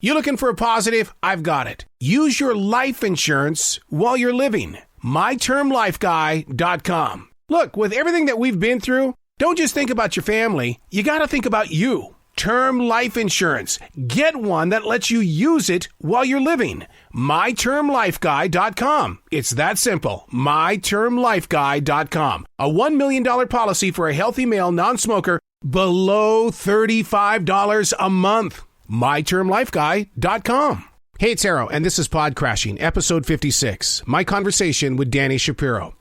You looking for a positive? I've got it. Use your life insurance while you're living. MyTermLifeGuy.com. Look, with everything that we've been through, don't just think about your family. You got to think about you. Term life insurance. Get one that lets you use it while you're living. MyTermLifeGuy.com. It's that simple. MyTermLifeGuy.com. A $1 million policy for a healthy male non-smoker below $35 a month. MyTermLifeGuy.com. Hey, it's Arrow, and this is Pod Crashing, episode 56, my conversation with Dani Shapiro.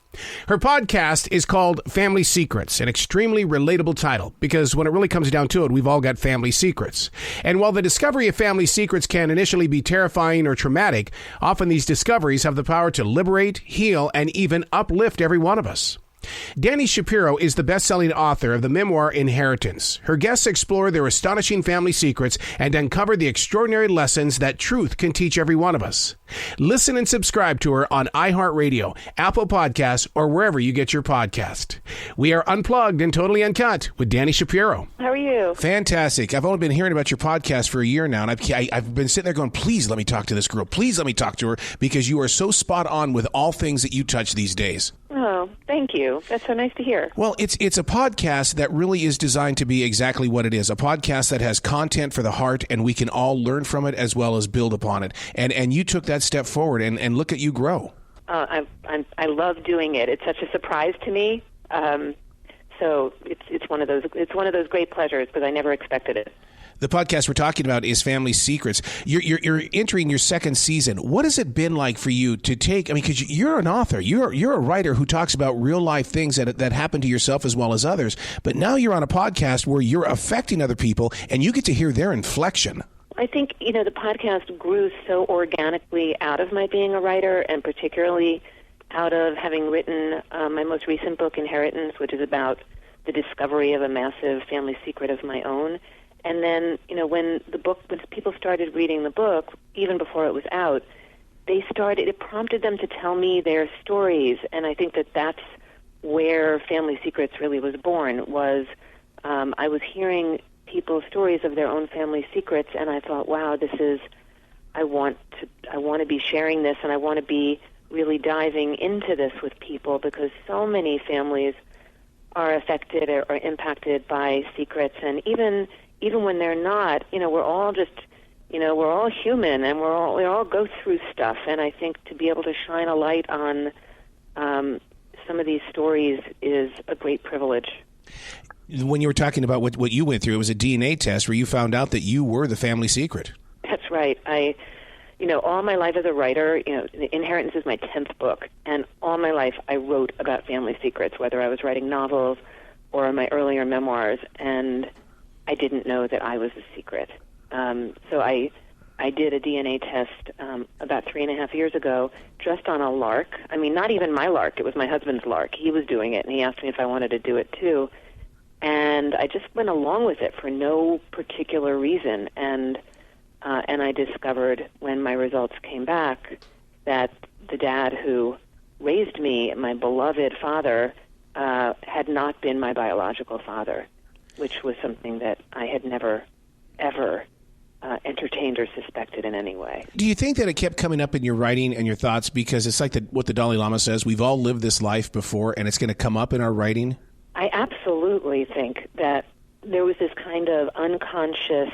Her podcast is called Family Secrets, an extremely relatable title, because when it really comes down to it, we've all got family secrets. And while the discovery of family secrets can initially be terrifying or traumatic, often these discoveries have the power to liberate, heal, and even uplift every one of us. Dani Shapiro is the best-selling author of the memoir Inheritance. Her guests explore their astonishing family secrets and uncover the extraordinary lessons that truth can teach every one of us. Listen and subscribe to her on iHeartRadio, Apple Podcasts, or wherever you get your podcast. We are unplugged and totally uncut with Dani Shapiro. How are you? Fantastic. I've only been hearing about your podcast for a year now, and I've been sitting there going, please let me talk to this girl. Please let me talk to her, because you are so spot on with all things that you touch these days. Oh, thank you. That's so nice to hear. Well, it's a podcast that really is designed to be exactly what it is, a podcast that has content for the heart, and we can all learn from it as well as build upon it. And you took that step forward, and look at you grow. I love doing it. It's such a surprise to me. So it's one of those great pleasures, because I never expected it. The podcast we're talking about is Family Secrets. You're entering your second season. What has it been like for you to take? I mean, because you're an author, you're a writer who talks about real life things that happen to yourself as well as others. But now you're on a podcast where you're affecting other people, and you get to hear their inflection. I think the podcast grew so organically out of my being a writer, and particularly out of having written my most recent book, Inheritance, which is about the discovery of a massive family secret of my own. And then, when people started reading the book, even before it was out, it prompted them to tell me their stories. And I think that's where Family Secrets really was born, I was hearing people's stories of their own family secrets, and I thought, wow, I want to be sharing this, and I want to be really diving into this with people, because so many families are affected or impacted by secrets, and even when they're not, we're all just, we're all human, and we all go through stuff. And I think to be able to shine a light on some of these stories is a great privilege. When you were talking about what you went through, it was a DNA test where you found out that you were the family secret. That's right. All my life as a writer, Inheritance is my 10th book, and all my life I wrote about family secrets, whether I was writing novels or my earlier memoirs, and I didn't know that I was the secret. So I did a DNA test about 3.5 years ago, just on a lark. I mean, not even my lark. It was my husband's lark. He was doing it, and he asked me if I wanted to do it too. And I just went along with it for no particular reason. And I discovered when my results came back that the dad who raised me, my beloved father, had not been my biological father, which was something that I had never, ever entertained or suspected in any way. Do you think that it kept coming up in your writing and your thoughts because it's like what the Dalai Lama says, we've all lived this life before, and it's going to come up in our writing? I absolutely think that there was this kind of unconscious,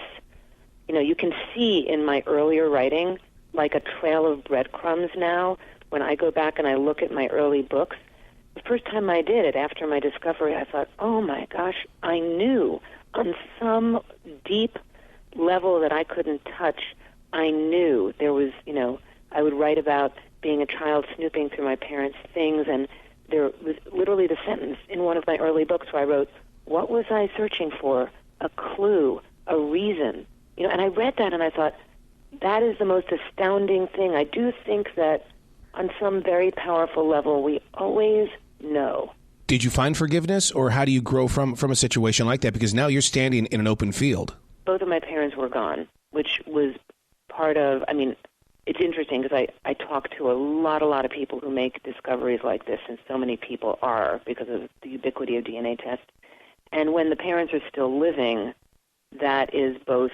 you can see in my earlier writing like a trail of breadcrumbs now. When I go back and I look at my early books, the first time I did it after my discovery, I thought, oh my gosh, I knew on some deep level that I couldn't touch, I knew there was, I would write about being a child snooping through my parents' things, and there was literally the sentence in one of my early books where I wrote, what was I searching for? A clue, a reason. And I read that and I thought, that is the most astounding thing. I do think that on some very powerful level, we always know. Did you find forgiveness, or how do you grow from a situation like that? Because now you're standing in an open field. Both of my parents were gone, which was part of, it's interesting because I talk to a lot of people who make discoveries like this, and so many people are because of the ubiquity of DNA tests. And when the parents are still living, that is both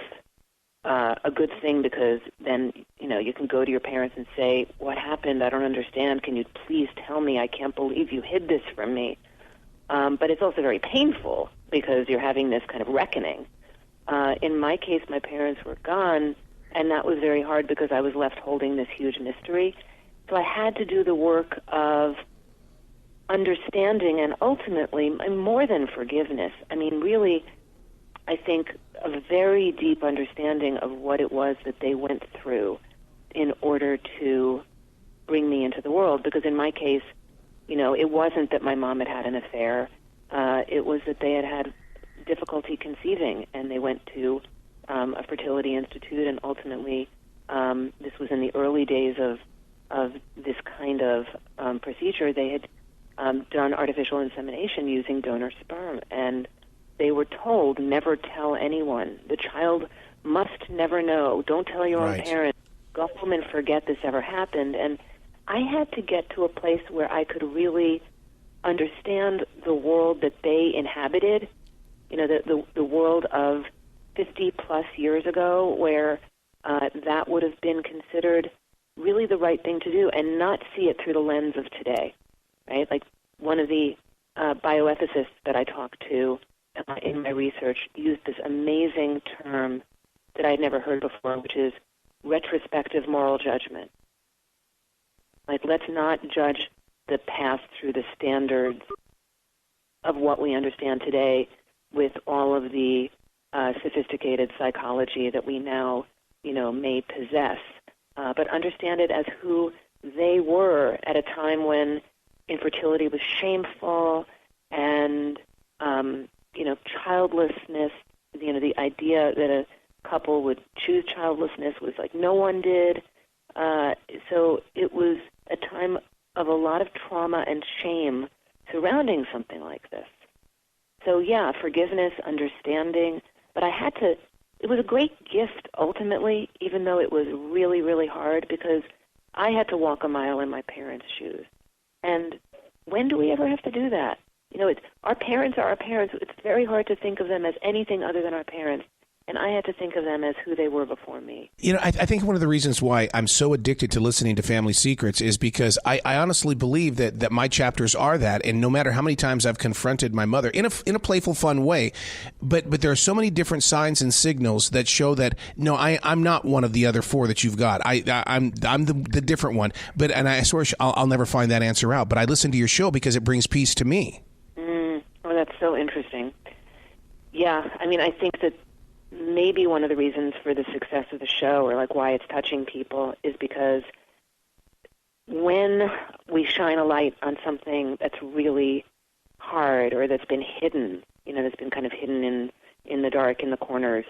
a good thing because then, you can go to your parents and say, what happened? I don't understand. Can you please tell me? I can't believe you hid this from me. But it's also very painful because you're having this kind of reckoning. In my case, my parents were gone, and that was very hard because I was left holding this huge mystery. So I had to do the work of understanding and ultimately, more than forgiveness, really, I think a very deep understanding of what it was that they went through in order to bring me into the world. Because in my case, it wasn't that my mom had had an affair. It was that they had had difficulty conceiving, and they went to a fertility institute, and ultimately, this was in the early days of this kind of procedure. They had done artificial insemination using donor sperm, and they were told, never tell anyone. The child must never know. Don't tell your own parents. Go home and forget this ever happened. And I had to get to a place where I could really understand the world that they inhabited, the world of 50-plus years ago, where that would have been considered really the right thing to do, and not see it through the lens of today, right? Like one of the bioethicists that I talked to in my research used this amazing term that I had never heard before, which is retrospective moral judgment. Like, let's not judge the past through the standards of what we understand today with all of the sophisticated psychology that we now, may possess, but understand it as who they were at a time when infertility was shameful and, childlessness, the idea that a couple would choose childlessness was like no one did. So it was a time of a lot of trauma and shame surrounding something like this. So yeah, forgiveness, understanding, but it was a great gift ultimately, even though it was really, really hard because I had to walk a mile in my parents' shoes. And when do we ever have to do that? Our parents are our parents. It's very hard to think of them as anything other than our parents. And I had to think of them as who they were before me. I think one of the reasons why I'm so addicted to listening to Family Secrets is because I honestly believe that my chapters are that. And no matter how many times I've confronted my mother in a playful, fun way, but there are so many different signs and signals that show that, no, I'm not one of the other four that you've got. I'm the different one. And I swear I'll never find that answer out. But I listen to your show because it brings peace to me. Oh, that's so interesting. Yeah, I think that maybe one of the reasons for the success of the show, or like why it's touching people, is because when we shine a light on something that's really hard or that's been hidden, that's been kind of hidden in the dark, in the corners,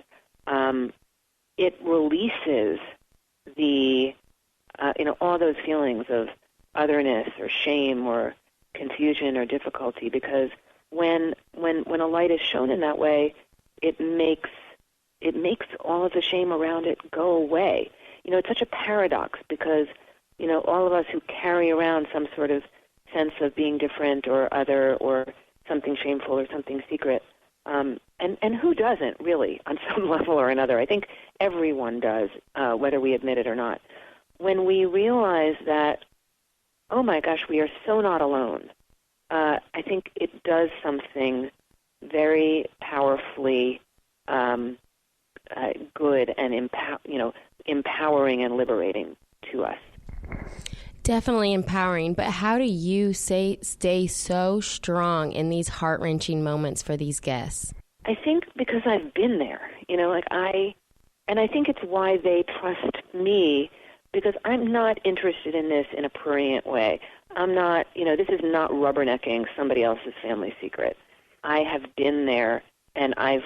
it releases the, all those feelings of otherness or shame or confusion or difficulty, because when a light is shown in that way, it makes all of the shame around it go away. It's such a paradox because, all of us who carry around some sort of sense of being different or other or something shameful or something secret, and who doesn't really on some level or another? I think everyone does, whether we admit it or not. When we realize that, oh my gosh, we are so not alone, I think it does something very powerfully good and empowering and liberating to us. Definitely empowering, but how do you stay so strong in these heart-wrenching moments for these guests? I think because I've been there, and I think it's why they trust me, because I'm not interested in this in a prurient way. I'm not, this is not rubbernecking somebody else's family secret. I have been there, and I've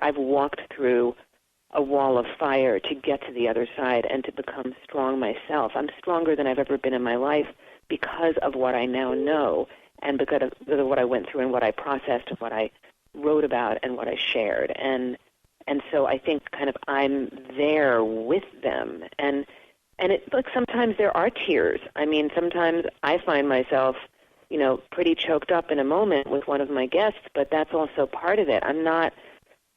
I've walked through a wall of fire to get to the other side and to become strong myself. I'm stronger than I've ever been in my life because of what I now know and because of what I went through and what I processed and what I wrote about and what I shared. And so I think kind of I'm there with them. And it, sometimes there are tears. Sometimes I find myself, pretty choked up in a moment with one of my guests, but that's also part of it. I'm not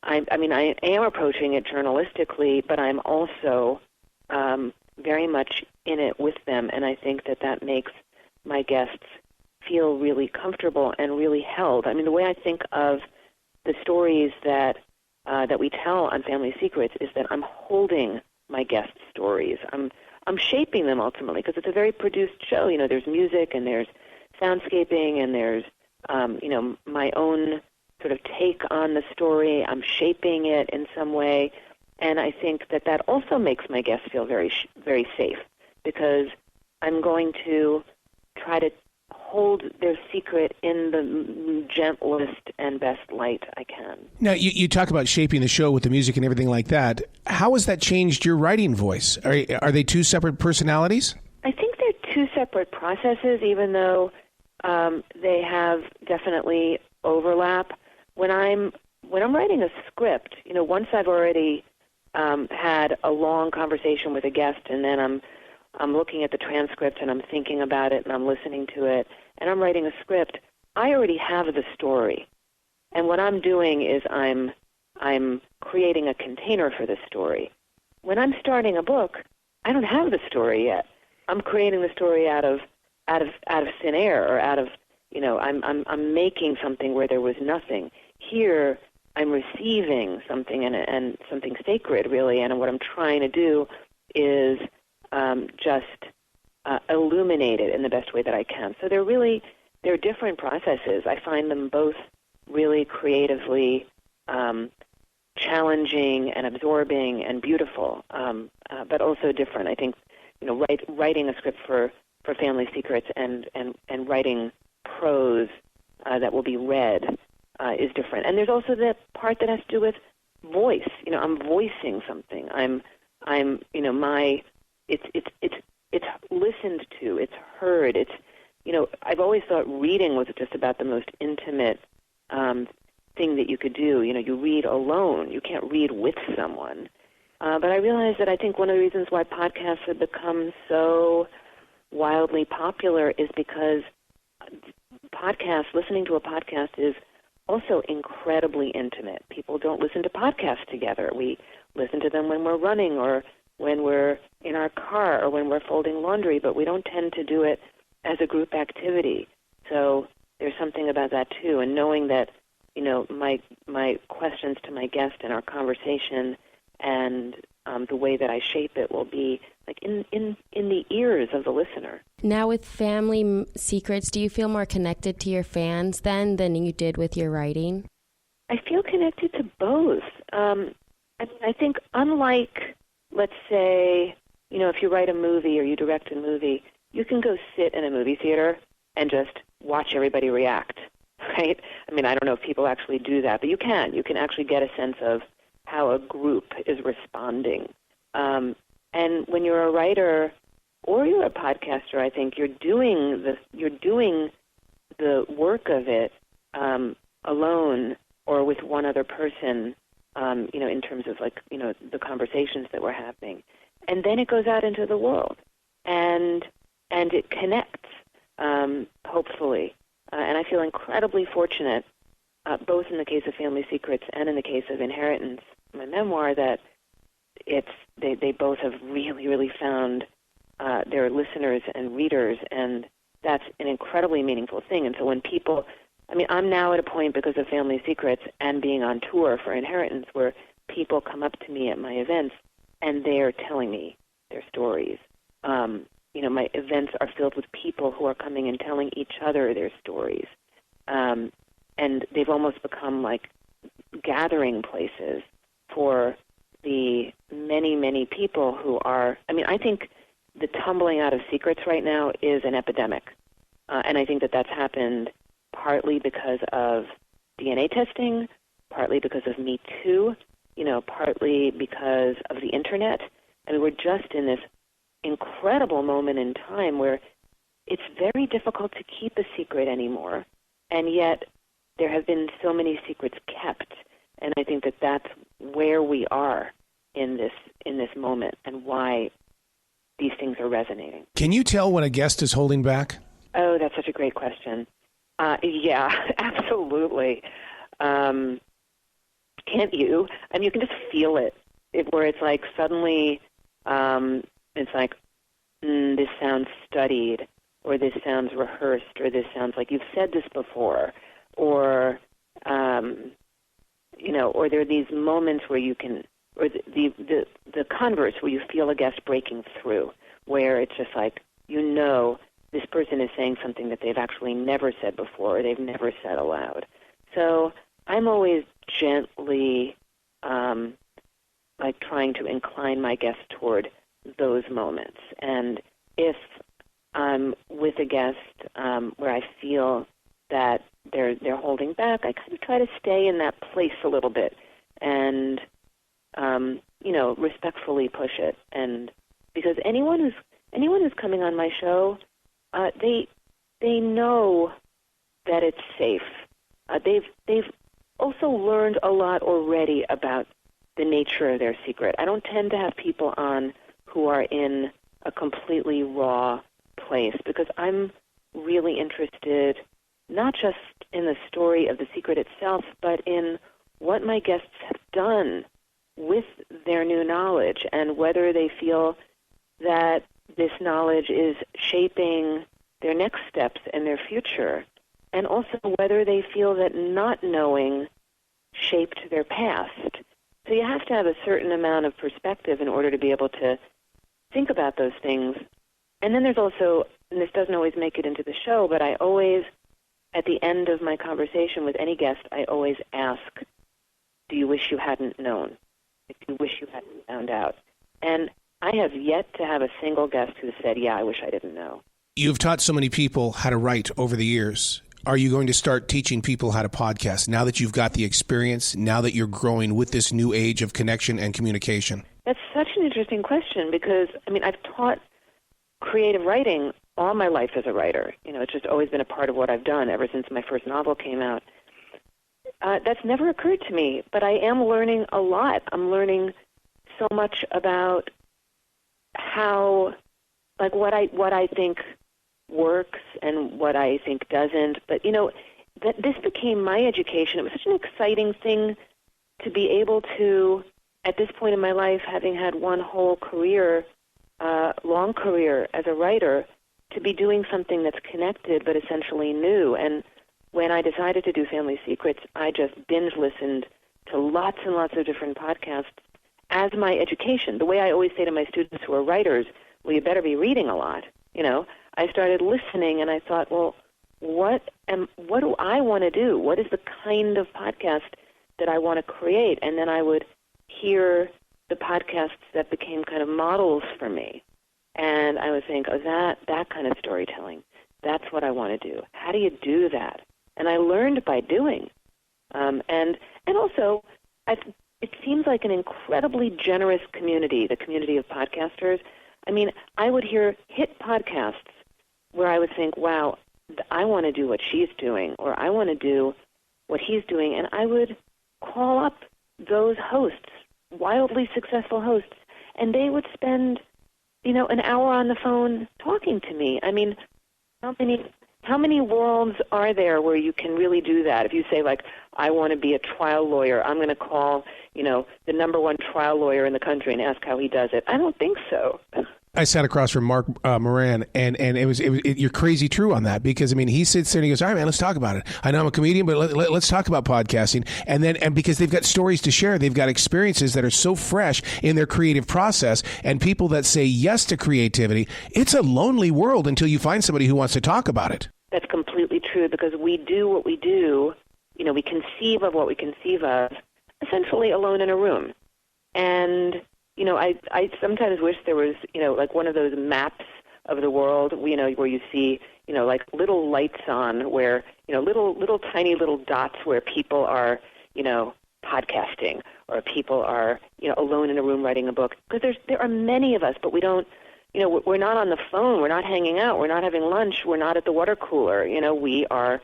I am approaching it journalistically, but I'm also very much in it with them, and I think that makes my guests feel really comfortable and really held. I mean, the way I think of the stories that we tell on Family Secrets is that I'm holding my guest stories. I'm shaping them ultimately, because it's a very produced show. There's music and there's soundscaping and there's my own sort of take on the story. I'm shaping it in some way, and I think that also makes my guests feel very very safe, because I'm going to try to hold their secret in the gentlest and best light I can. Now, you talk about shaping the show with the music and everything like that. How has that changed your writing voice? Are they two separate personalities? I think they're two separate processes, even though they have definitely overlap. When I'm writing a script, once I've already had a long conversation with a guest, and then I'm looking at the transcript and I'm thinking about it and I'm listening to it and I'm writing a script, I already have the story. And what I'm doing is I'm creating a container for the story. When I'm starting a book, I don't have the story yet. I'm creating the story out of thin air, or out of, I'm making something where there was nothing. Here, I'm receiving something and something sacred, really, and what I'm trying to do is just illuminate it in the best way that I can. So they're different processes. I find them both really creatively challenging and absorbing and beautiful, but also different. I think, writing a script for Family Secrets and writing prose that will be read is different. And there's also the part that has to do with voice. I'm voicing something. It's listened to, it's heard, it's, I've always thought reading was just about the most intimate thing that you could do. You read alone, you can't read with someone. But I realized that I think one of the reasons why podcasts have become so wildly popular is because listening to a podcast is also incredibly intimate. People don't listen to podcasts together. We listen to them when we're running, or when we're in our car, or when we're folding laundry, but we don't tend to do it as a group activity. So there's something about that too, and knowing that, my questions to my guest and our conversation and the way that I shape it will be like in the ears of the listener. Now, with Family Secrets, do you feel more connected to your fans then than you did with your writing? I feel connected to both. I think unlike, let's say, if you write a movie or you direct a movie, you can go sit in a movie theater and just watch everybody react, right? I don't know if people actually do that, but you can. You can actually get a sense of how a group is responding. And when you're a writer or you're a podcaster, I think you're doing the work of it alone or with one other person, in terms of the conversations that we're having. And then it goes out into the world and it connects, hopefully. And I feel incredibly fortunate, both in the case of Family Secrets and in the case of Inheritance, my memoir, that they both have really, really found their listeners and readers, and that's an incredibly meaningful thing. And so when people, I'm now at a point, because of Family Secrets and being on tour for Inheritance, where people come up to me at my events and they're telling me their stories. My events are filled with people who are coming and telling each other their stories. And they've almost become like gathering places for the many, many people who are, I think the tumbling out of secrets right now is an epidemic. And I think that's happened partly because of DNA testing, partly because of Me Too, partly because of the Internet. We're just in this incredible moment in time where it's very difficult to keep a secret anymore, and yet there have been so many secrets kept. And I think that's where we are in this moment, and why these things are resonating. Can you tell when a guest is holding back? Oh, that's such a great question. Yeah, absolutely. can't you? I mean, you can just feel it where it's like suddenly it's like, this sounds studied, or this sounds rehearsed, or this sounds like you've said this before, or or there are these moments where you can, or the converse where you feel a guest breaking through, where it's just like, this person is saying something that they've actually never said before, or they've never said aloud. So I'm always gently trying to incline my guests toward those moments. And if I'm with a guest where I feel that they're holding back, I kind of try to stay in that place a little bit and respectfully push it. And because anyone who's coming on my show, they know that it's safe. They've also learned a lot already about the nature of their secret. I don't tend to have people on who are in a completely raw place, because I'm really interested not just in the story of the secret itself, but in what my guests have done with their new knowledge, and whether they feel that this knowledge is shaping their next steps and their future, and also whether they feel that not knowing shaped their past. So you have to have a certain amount of perspective in order to be able to think about those things. And then there's also, and this doesn't always make it into the show, but I always, at the end of my conversation with any guest, I always ask, do you wish you hadn't known? If you wish you hadn't found out? And I have yet to have a single guest who said, yeah, I wish I didn't know. You've taught so many people how to write over the years. Are you going to start teaching people how to podcast now that you've got the experience, now that you're growing with this new age of connection and communication? That's such an interesting question, because, I've taught creative writing all my life as a writer. It's just always been a part of what I've done ever since my first novel came out. That's never occurred to me, but I am learning a lot. I'm learning so much about how, what I think works and what I think doesn't. But, that this became my education. It was such an exciting thing to be able to, at this point in my life, having had one whole career, long career as a writer, to be doing something that's connected but essentially new. And when I decided to do Family Secrets, I just binge listened to lots and lots of different podcasts as my education. The way I always say to my students who are writers, well, you better be reading a lot. I started listening, and I thought, well, what do I want to do? What is the kind of podcast that I want to create? And then I would hear the podcasts that became kind of models for me. And I would think, oh, that kind of storytelling, that's what I want to do. How do you do that? And I learned by doing. And also, it seems like an incredibly generous community, the community of podcasters. I would hear hit podcasts where I would think, wow, I want to do what she's doing, or I want to do what he's doing. And I would call up those hosts, wildly successful hosts, and they would spend, an hour on the phone talking to me. How many worlds are there where you can really do that? If you say, I want to be a trial lawyer, I'm going to call, the number one trial lawyer in the country and ask how he does it. I don't think so. I sat across from Mark Moran, and you're crazy true on that, because he sits there and he goes, all right, man, let's talk about it. I know I'm a comedian, but let's talk about podcasting. And because they've got stories to share, they've got experiences that are so fresh in their creative process, and people that say yes to creativity, it's a lonely world until you find somebody who wants to talk about it. That's completely true, because we do what we do, we conceive of what we conceive of, essentially alone in a room. And I sometimes wish there was, one of those maps of the world, where you see, little lights on where, little tiny little dots where people are, podcasting, or people are, alone in a room writing a book. Because there are many of us, but we don't, we're not on the phone, we're not hanging out, we're not having lunch, we're not at the water cooler, we are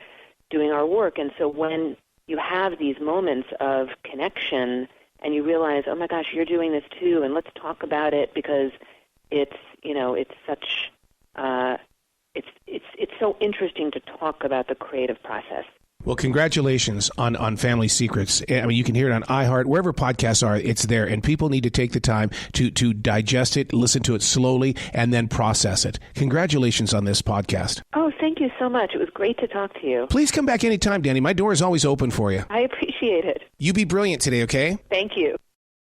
doing our work. And so when you have these moments of connection, and you realize, oh my gosh, you're doing this too, and let's talk about it, because it's so interesting to talk about the creative process. Well, congratulations on Family Secrets. I mean, you can hear it on iHeart, wherever podcasts are, it's there. And people need to take the time to digest it, listen to it slowly, and then process it. Congratulations on this podcast. Oh, thank you so much. It was great to talk to you. Please come back anytime, Dani. My door is always open for you. I appreciate it. You be brilliant today, okay? Thank you.